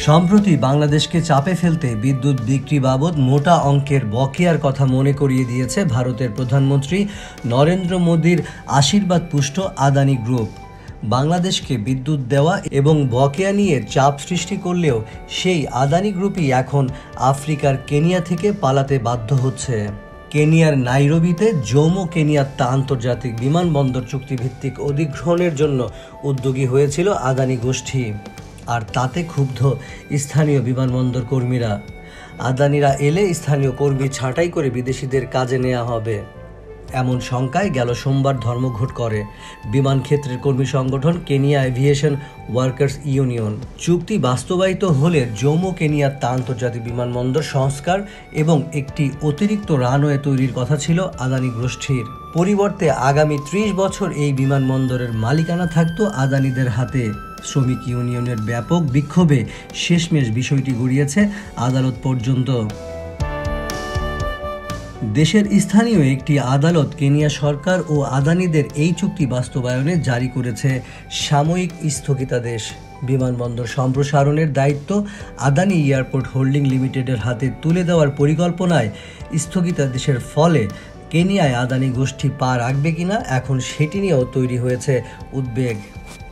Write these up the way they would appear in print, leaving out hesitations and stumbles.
সম্প্রতি বাংলাদেশকে চাপে ফেলতে বিদ্যুৎ বিক্রি বাবদ মোটা অঙ্কের বকেয়ার কথা মনে করিয়ে দিয়েছে ভারতের প্রধানমন্ত্রী নরেন্দ্র মোদীর আশীর্বাদ পুষ্ট আদানি গ্রুপ। বাংলাদেশকে বিদ্যুৎ দেওয়া এবং বকেয়া নিয়ে চাপ সৃষ্টি করলেও সেই আদানি গ্রুপই এখন আফ্রিকার কেনিয়া থেকে পালাতে বাধ্য হচ্ছে। কেনিয়ার নাইরোবিতে জোমো কেনিয়াত্তা আন্তর্জাতিক বিমানবন্দর চুক্তিভিত্তিক অধিগ্রহণের জন্য উদ্যোগী হয়েছিল আদানি গোষ্ঠী, আর তাতে ক্ষুব্ধ স্থানীয় বিমানবন্দর কর্মীরা। আদানিরা এলে স্থানীয় কর্মী ছাঁটাই করে বিদেশিদের কাজে নেওয়া হবে, এমন শঙ্কায় গেল সোমবার ধর্মঘট করে বিমান ক্ষেত্রের কর্মী সংগঠন কেনিয়া এভিয়েশন ওয়ার্কার্স ইউনিয়ন। চুক্তি বাস্তবায়িত হলে জোমো কেনিয়াত্তা আন্তর্জাতিক বিমানবন্দর সংস্কার এবং একটি অতিরিক্ত রানওয়ে তৈরির কথা ছিল আদানি গোষ্ঠীর। পরিবর্তে আগামী ৩০ বছর এই বিমানবন্দরের মালিকানা থাকত আদানিদের হাতে। শ্রমিক ইউনিয়নের ব্যাপক বিক্ষোভে শেষমেশ বিষয়টি গড়িয়েছে আদালত পর্যন্ত। দেশের স্থানীয় একটি আদালত কেনিয়া সরকার ও আদানিদের এই চুক্তি বাস্তবায়নে জারি করেছে সাময়িক স্থগিতাদেশ। বিমানবন্দর সম্প্রসারণের দায়িত্ব আদানি এয়ারপোর্ট হোল্ডিং লিমিটেডের হাতে তুলে দেওয়ার পরিকল্পনায় স্থগিতাদেশের ফলে কেনিয়ায় আদানি গোষ্ঠী পা রাখবে কিনা এখন সেটি নিয়েও তৈরি হয়েছে উদ্বেগ।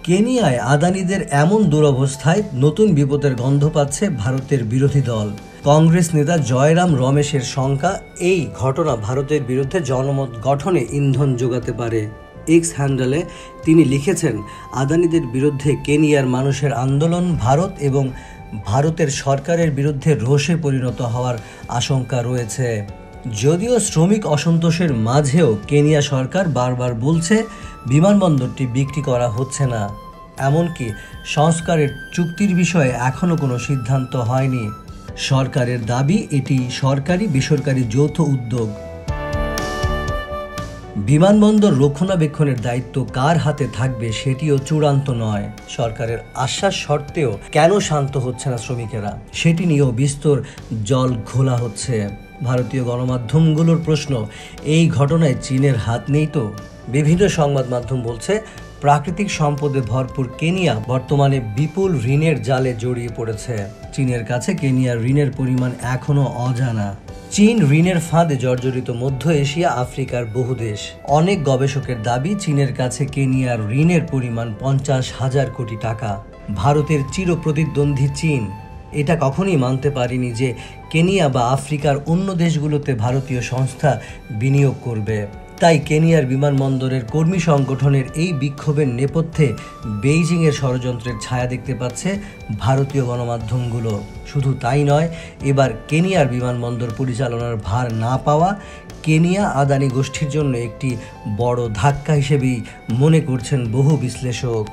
কেনিয়ায় আদানিদের এমন দুরবস্থায় নতুন বিপদের গন্ধ পাচ্ছে ভারতের বিরোধী দল। কংগ্রেস নেতা জয়রাম রমেশের শঙ্কা, এই ঘটনা ভারতের বিরুদ্ধে জনমত গঠনে ইন্ধন যোগাতে পারে। এক্স হ্যান্ডেলে তিনি লিখেছেন, আদানিদের বিরুদ্ধে কেনিয়ার মানুষের আন্দোলন ভারত এবং ভারতের সরকারের বিরুদ্ধে রোষে পরিণত হওয়ার আশঙ্কা রয়েছে। যদিও শ্রমিক অসন্তোষের মাঝেও কেনিয়া সরকার বারবার বলছে বিমানবন্দরটি বিক্রি করা হচ্ছে না, এমনকি সংস্কারের চুক্তির বিষয়ে এখনও কোনো সিদ্ধান্ত হয়নি। সরকারের দাবি এটি সরকারি বেসরকারি যৌথ উদ্যোগ। বিমানবন্দর রক্ষণাবেক্ষণের দায়িত্ব কার হাতে থাকবে সেটিও চূড়ান্ত নয়। সরকারের আশ্বাস সত্ত্বেও কেন শান্ত হচ্ছে না শ্রমিকেরা, সেটি নিয়েও বিস্তর জল ঘোলা হচ্ছে। ভারতীয় গণমাধ্যমগুলোর প্রশ্ন, এই ঘটনায় চীনের হাত নেই তো? বিভিন্ন সংবাদ মাধ্যম বলছে প্রাকৃতিক সম্পদে ভরপুর কেনিয়া বর্তমানে বিপুল ঋণের জালে জড়িয়ে পড়েছে। চীনের কাছে কেনিয়ার ঋণের পরিমাণ এখনও অজানা। চীন ঋণের ফাঁদে জর্জরিত মধ্য এশিয়া আফ্রিকার বহু দেশ। অনেক গবেষকের দাবি চীনের কাছে কেনিয়ার ঋণের পরিমাণ 50,000 কোটি টাকা। ভারতের চিরপ্রতিদ্বন্দ্বী চীন এটা কখনোই মানতে পারেনি যে কেনিয়া বা আফ্রিকার অন্য দেশগুলোতে ভারতীয় সংস্থা বিনিয়োগ করবে। তাই কেনিয়ার বিমানবন্দরের কর্মী সংগঠনের এই বিক্ষোভের নেপথ্যে বেইজিংয়ের ষড়যন্ত্রের ছায়া দেখতে পাচ্ছে ভারতীয় গণমাধ্যমগুলো। শুধু তাই নয়, এবার কেনিয়ার বিমানবন্দর পরিচালনার ভার না পাওয়া কেনিয়া আদানি গোষ্ঠীর জন্য একটি বড় ধাক্কা হিসেবেই মনে করছেন বহু বিশ্লেষক।